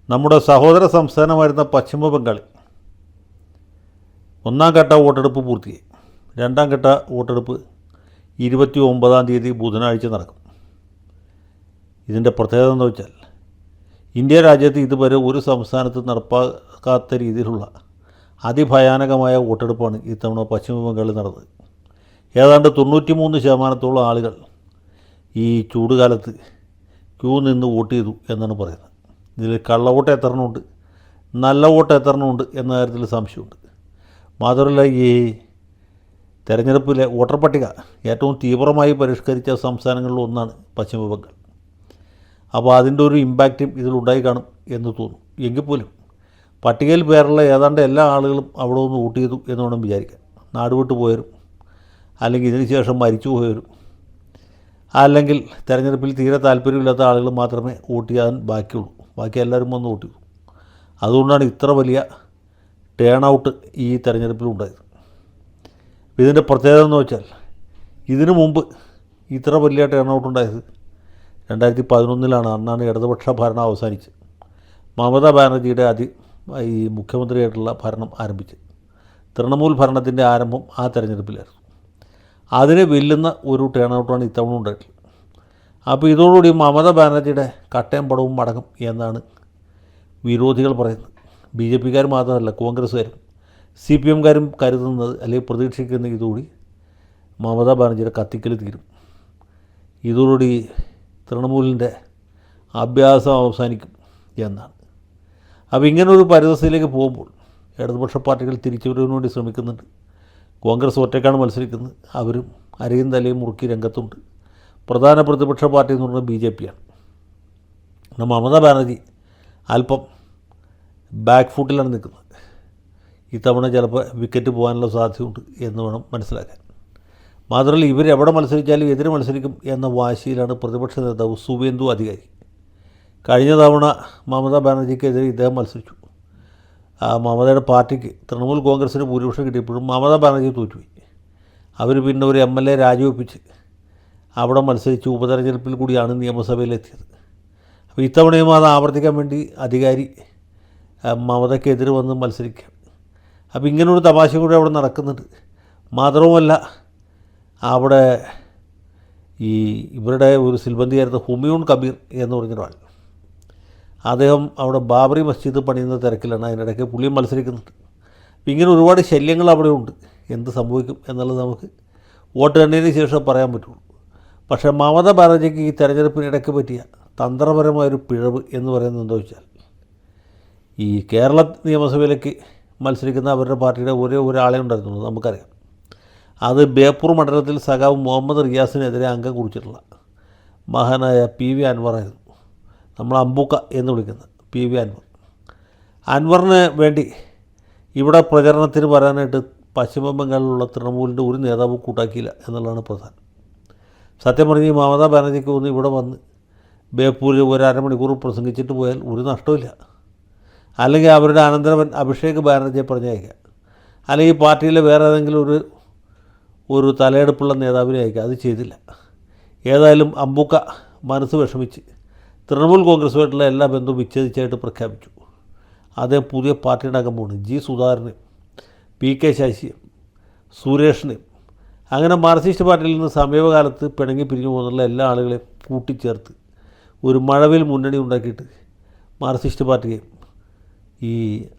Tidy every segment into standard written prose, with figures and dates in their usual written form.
നമ്മുടെ സഹോദര സംസ്ഥാനമായിരുന്ന പശ്ചിമ ബംഗാളിൽ ഒന്നാം ഘട്ട വോട്ടെടുപ്പ് പൂർത്തിയായി. രണ്ടാം ഘട്ട വോട്ടെടുപ്പ് 29-ാം തീയതി ബുധനാഴ്ച നടക്കും. ഇതിൻ്റെ പ്രത്യേകത എന്ന് വെച്ചാൽ ഇന്ത്യ രാജ്യത്ത് ഇതുവരെ ഒരു സംസ്ഥാനത്ത് നടപ്പാക്കാത്ത രീതിയിലുള്ള അതിഭയാനകമായ വോട്ടെടുപ്പാണ് ഇത്തവണ പശ്ചിമ ബംഗാളിൽ നടന്നത്. ഏതാണ്ട് 93% ആളുകൾ ഈ ചൂടുകാലത്ത് ക്യൂ നിന്ന് വോട്ട് ചെയ്തു എന്നാണ് പറയുന്നത്. ഇതിൽ കള്ളവോട്ട് എത്രണ്ണമുണ്ട്, നല്ല വോട്ട് എത്രണ്ണമുണ്ട് എന്ന കാര്യത്തിൽ സംശയമുണ്ട്. മാത്രമല്ല, ഈ തെരഞ്ഞെടുപ്പിലെ വോട്ടർ പട്ടിക ഏറ്റവും തീവ്രമായി പരിഷ്കരിച്ച സംസ്ഥാനങ്ങളിൽ ഒന്നാണ് പശ്ചിമ ബംഗാൾ. അപ്പോൾ അതിൻ്റെ ഒരു ഇമ്പാക്റ്റും ഇതിലുണ്ടായി കാണും എന്ന് തോന്നും. എങ്കിൽ പോലും പട്ടികയിൽ പേരുള്ള ഏതാണ്ട് എല്ലാ ആളുകളും അവിടെ ഒന്ന് വോട്ട് ചെയ്തു എന്ന് വേണം വിചാരിക്കാൻ. നാടുവിട്ട് പോയവരും, അല്ലെങ്കിൽ ഇതിന് ശേഷം മരിച്ചു പോയവരും, അല്ലെങ്കിൽ തെരഞ്ഞെടുപ്പിൽ തീരെ താല്പര്യമില്ലാത്ത ആളുകൾ മാത്രമേ വോട്ട് ചെയ്യാൻ ബാക്കിയുള്ളൂ. ബാക്കി എല്ലാവരും വന്ന് വോട്ട് ചെയ്തു. അതുകൊണ്ടാണ് ഇത്ര വലിയ ടേൺ ഔട്ട് ഈ തെരഞ്ഞെടുപ്പിലുണ്ടായത്. ഇതിൻ്റെ പ്രത്യേകത എന്ന് വെച്ചാൽ ഇതിനു മുമ്പ് ഇത്ര വലിയ ടേൺ ഔട്ട് ഉണ്ടായത് 2011-ലാണ്. അന്നാണ് ഇടതുപക്ഷ ഭരണം അവസാനിച്ച് മമതാ ബാനർജിയുടെ ഈ മുഖ്യമന്ത്രിയായിട്ടുള്ള ഭരണം ആരംഭിച്ചത്. തൃണമൂൽ ഭരണത്തിൻ്റെ ആരംഭം ആ തെരഞ്ഞെടുപ്പിലായിരുന്നു. അതിനെ വെല്ലുന്ന ഒരു ടേൺ ഔട്ടാണ് ഇത്തവണ ഉണ്ടായിട്ടുള്ളത്. അപ്പോൾ ഇതോടുകൂടി മമതാ ബാനർജിയുടെ കട്ടയും പടവും മടങ്ങും എന്നാണ് വിരോധികൾ പറയുന്നത്. BJP-കാർ മാത്രമല്ല, കോൺഗ്രസ്സുകാരും CPM-കാരും കരുതുന്നത്, അല്ലെങ്കിൽ പ്രതീക്ഷിക്കുന്ന ഇതുകൂടി മമതാ ബാനർജിയുടെ കത്തിക്കൽ തീരും. ഇതോടുകൂടി തൃണമൂലിൻ്റെ അഭ്യാസം അവസാനിക്കും എന്നാണ്. അപ്പോൾ ഇങ്ങനൊരു പരിതസ്ഥിതിയിലേക്ക് പോകുമ്പോൾ ഇടതുപക്ഷ പാർട്ടികൾ തിരിച്ചുവരവിന് വേണ്ടി ശ്രമിക്കുന്നുണ്ട്. കോൺഗ്രസ് ഒറ്റയ്ക്കാണ് മത്സരിക്കുന്നത്. അവരും അരയും തലയും മുറുക്കി രംഗത്തുണ്ട്. പ്രധാന പ്രതിപക്ഷ പാർട്ടി എന്ന് പറയുന്നത് BJP-ആണ്. മമതാ ബാനർജി അല്പം ബാക്ക് ഫുട്ടിലാണ് നിൽക്കുന്നത്. ഇത്തവണ ചിലപ്പോൾ വിക്കറ്റ് പോകാനുള്ള സാധ്യതയുണ്ട് എന്ന് വേണം മനസ്സിലാക്കാൻ. മാത്രമല്ല, ഇവരെവിടെ മത്സരിച്ചാലും എതിരെ മത്സരിക്കും എന്ന വാശിയിലാണ് പ്രതിപക്ഷ നേതാവ് സുവേന്ദു അധികാരി. കഴിഞ്ഞ തവണ മമതാ ബാനർജിക്കെതിരെ ഇദ്ദേഹം മത്സരിച്ചു. മമതയുടെ പാർട്ടിക്ക് തൃണമൂൽ കോൺഗ്രസ്സിന് ഭൂരിപക്ഷം കിട്ടിയപ്പോഴും മമതാ ബാനർജി തോറ്റുപോയി. അവർ പിന്നെ ഒരു MLA രാജിവെപ്പിച്ച് അവിടെ മത്സരിച്ച് ഉപതെരഞ്ഞെടുപ്പിൽ കൂടിയാണ് നിയമസഭയിലെത്തിയത്. അപ്പോൾ ഇത്തവണയും അത് ആവർത്തിക്കാൻ വേണ്ടി അധികാരി മമതയ്ക്കെതിരെ വന്ന് മത്സരിക്കുക. അപ്പോൾ ഇങ്ങനൊരു തമാശ കൂടി അവിടെ നടക്കുന്നുണ്ട്. മാത്രവുമല്ല, അവിടെ ഇവരുടെ ഒരു സിൽബന്തിയായിരുന്ന ഹുമയൂൺ കബീർ എന്ന് പറഞ്ഞൊരാൾ, അദ്ദേഹം അവിടെ ബാബറി മസ്ജിദ് പണിയുന്ന തിരക്കിലാണ്. അതിനിടയ്ക്ക് പുള്ളിയും മത്സരിക്കുന്നുണ്ട്. അപ്പോൾ ഇങ്ങനെ ഒരുപാട് ശല്യങ്ങൾ അവിടെ ഉണ്ട്. എന്ത് സംഭവിക്കും എന്നുള്ളത് നമുക്ക് വോട്ട് എണ്ണതിന് ശേഷം പറയാൻ പറ്റുള്ളൂ. പക്ഷേ മമതാ ബാനർജിക്ക് ഈ തെരഞ്ഞെടുപ്പിനിടയ്ക്ക് പറ്റിയ തന്ത്രപരമായൊരു പിഴവ് എന്ന് പറയുന്നത് എന്താ വെച്ചാൽ, ഈ കേരള നിയമസഭയിലേക്ക് മത്സരിക്കുന്ന അവരുടെ പാർട്ടിയുടെ ഒരേ ഒരാളെ ഉണ്ടായിരുന്നുള്ളൂ, നമുക്കറിയാം. അത് ബേപ്പൂർ മണ്ഡലത്തിൽ സഖാവ് മുഹമ്മദ് റിയാസിനെതിരെ അംഗം കുറിച്ചിട്ടുള്ള മഹാനായ PV അൻവറായിരുന്നു. നമ്മൾ അമ്പൂക്ക എന്ന് വിളിക്കുന്ന PV അൻവറിന് വേണ്ടി ഇവിടെ പ്രചരണത്തിന് വരാനായിട്ട് പശ്ചിമ ബംഗാളിലുള്ള തൃണമൂലിൻ്റെ ഒരു നേതാവ് കൂട്ടാക്കിയില്ല എന്നുള്ളതാണ് പ്രധാനം. സത്യം പറഞ്ഞ് മമതാ ബാനർജിക്ക് ഒന്ന് ഇവിടെ വന്ന് ബേപ്പൂരിൽ ഒരു അരമണിക്കൂർ പ്രസംഗിച്ചിട്ട് പോയാൽ ഒരു നഷ്ടമില്ല. അല്ലെങ്കിൽ അവരുടെ അനന്തരവൻ അഭിഷേക് ബാനർജിയെ പറഞ്ഞയക്കുക, അല്ലെങ്കിൽ പാർട്ടിയിലെ വേറെ ഏതെങ്കിലും ഒരു തലയെടുപ്പുള്ള നേതാവിനെ അയക്കുക. അത് ചെയ്തില്ല. ഏതായാലും അമ്പൂക്ക മനസ്സ് വിഷമിച്ച് തൃണമൂൽ കോൺഗ്രസുമായിട്ടുള്ള എല്ലാ ബന്ധവും വിച്ഛേദിച്ചായിട്ട് പ്രഖ്യാപിച്ചു. അദ്ദേഹം പുതിയ പാർട്ടിയുടെ അംഗം പോകുന്നു. G. സുധാകരനെയും PK ശശിയും സുരേഷിനെയും, അങ്ങനെ മാർക്സിസ്റ്റ് പാർട്ടിയിൽ നിന്ന് സമീപകാലത്ത് പിണങ്ങി പിരിഞ്ഞു പോകുന്നുള്ള എല്ലാ ആളുകളെയും കൂട്ടിച്ചേർത്ത് ഒരു മഴവിൽ മുന്നണി ഉണ്ടാക്കിയിട്ട് മാർക്സിസ്റ്റ് പാർട്ടിയെ ഈ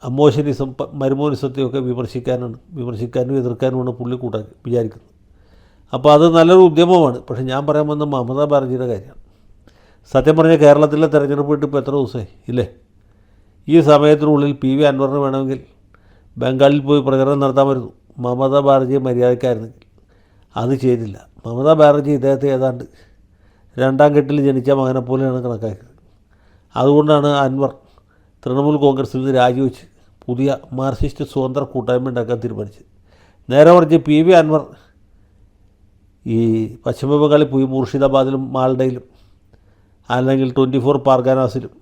അമോഷനിസം, മരുമോനിസത്തെയൊക്കെ വിമർശിക്കാനും എതിർക്കാനുമാണ് പുള്ളി വിചാരിക്കുന്നത്. അപ്പോൾ അത് നല്ലൊരു ഉദ്യമമാണ്. പക്ഷേ ഞാൻ പറയാൻ വന്ന മമതാ ബാനർജിയുടെ കാര്യമാണ്. സത്യം പറഞ്ഞാൽ കേരളത്തിലെ തെരഞ്ഞെടുപ്പ് കിട്ടി ഇപ്പോൾ എത്ര ദിവസമായി ഇല്ലേ? ഈ സമയത്തിനുള്ളിൽ PV അൻവറിന് വേണമെങ്കിൽ ബംഗാളിൽ പോയി പ്രചരണം നടത്താമായിരുന്നു, മമതാ ബാനർജിയെ മര്യാദക്കായിരുന്നെങ്കിൽ. അത് ചെയ്തില്ല. മമതാ ബാനർജി ഇദ്ദേഹത്തെ ഏതാണ്ട് രണ്ടാം ഘട്ടത്തിൽ ജനിച്ച മകനെ പോലെയാണ് കണക്കാക്കിയത്. അതുകൊണ്ടാണ് അൻവർ തൃണമൂൽ കോൺഗ്രസിൽ നിന്ന് രാജിവെച്ച് പുതിയ മാർക്സിസ്റ്റ് സ്വതന്ത്ര കൂട്ടായ്മ ഉണ്ടാക്കാൻ തീരുമാനിച്ചത്. നേരെ മറിച്ച് PV അൻവർ ഈ പശ്ചിമ ബംഗാളിൽ പോയി മുർഷിദാബാദിലും മാൽഡയിലും, അല്ലെങ്കിൽ 24 പാർഗാനാസിലും,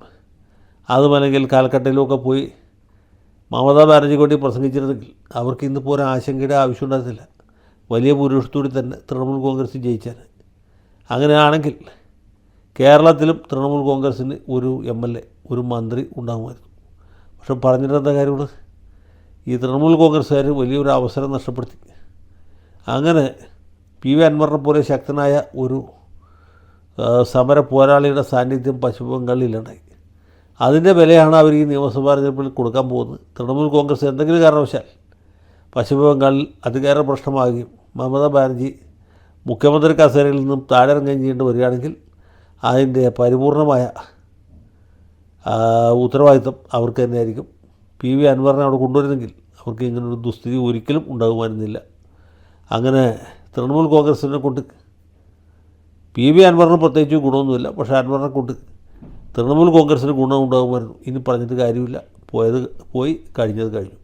അതുമല്ലെങ്കിൽ കാൽക്കട്ടയിലുമൊക്കെ പോയി മമതാ ബാനർജിക്ക് വേണ്ടി പ്രസംഗിച്ചിരുന്നെങ്കിൽ അവർക്ക് ഇന്നിപ്പോൾ ഒരു ആശങ്കയുടെ ആവശ്യം ഉണ്ടായിരുന്നില്ല. വലിയ ഭൂരിപക്ഷത്തോടെ തന്നെ തൃണമൂൽ കോൺഗ്രസ് ജയിച്ചാൽ. അങ്ങനെയാണെങ്കിൽ കേരളത്തിലും തൃണമൂൽ കോൺഗ്രസ്സിന് ഒരു MLA, ഒരു മന്ത്രി ഉണ്ടാകുമായിരുന്നു. പക്ഷെ പറഞ്ഞിട്ടെന്താ കാര്യമുള്ളത്? ഈ തൃണമൂൽ കോൺഗ്രസ്സുകാർ വലിയൊരു അവസരം നഷ്ടപ്പെടുത്തി. അങ്ങനെ PV അൻവറിനെ പോലെ ശക്തനായ ഒരു സമര പോരാളിയുടെ സാന്നിധ്യം പശ്ചിമ ബംഗാളിലുണ്ടായി. അതിൻ്റെ വിലയാണ് അവർ ഈ നിയമസഭാ തെരഞ്ഞെടുപ്പിൽ കൊടുക്കാൻ പോകുന്നത്. തൃണമൂൽ കോൺഗ്രസ് എന്തെങ്കിലും കാരണവശാൽ പശ്ചിമ ബംഗാളിൽ അധികാര പ്രശ്നമാകുകയും മമതാ ബാനർജി മുഖ്യമന്ത്രി കസേരയിൽ നിന്നും താഴെ ഇറങ്ങുകയും ചെയ്യേണ്ടി വരികയാണെങ്കിൽ അതിൻ്റെ പരിപൂർണമായ ഉത്തരവാദിത്വം അവർക്ക് തന്നെയായിരിക്കും. PV അൻവറിനെ അവിടെ കൊണ്ടുവരുന്നെങ്കിൽ അവർക്ക് ഇങ്ങനൊരു ദുസ്ഥിതി ഒരിക്കലും ഉണ്ടാകുമായിരുന്നില്ല. അങ്ങനെ തൃണമൂൽ കോൺഗ്രസിനെ കൊണ്ട് PV അൻവറിന് പ്രത്യേകിച്ച് ഗുണമൊന്നുമില്ല. പക്ഷേ അൻവറിനെ കൊണ്ട് തൃണമൂൽ കോൺഗ്രസ്സിന് ഗുണം ഉണ്ടാകുമായിരുന്നു. ഇനി പറഞ്ഞിട്ട് കാര്യമില്ല. പോയത് പോയി, കഴിഞ്ഞത് കഴിഞ്ഞു.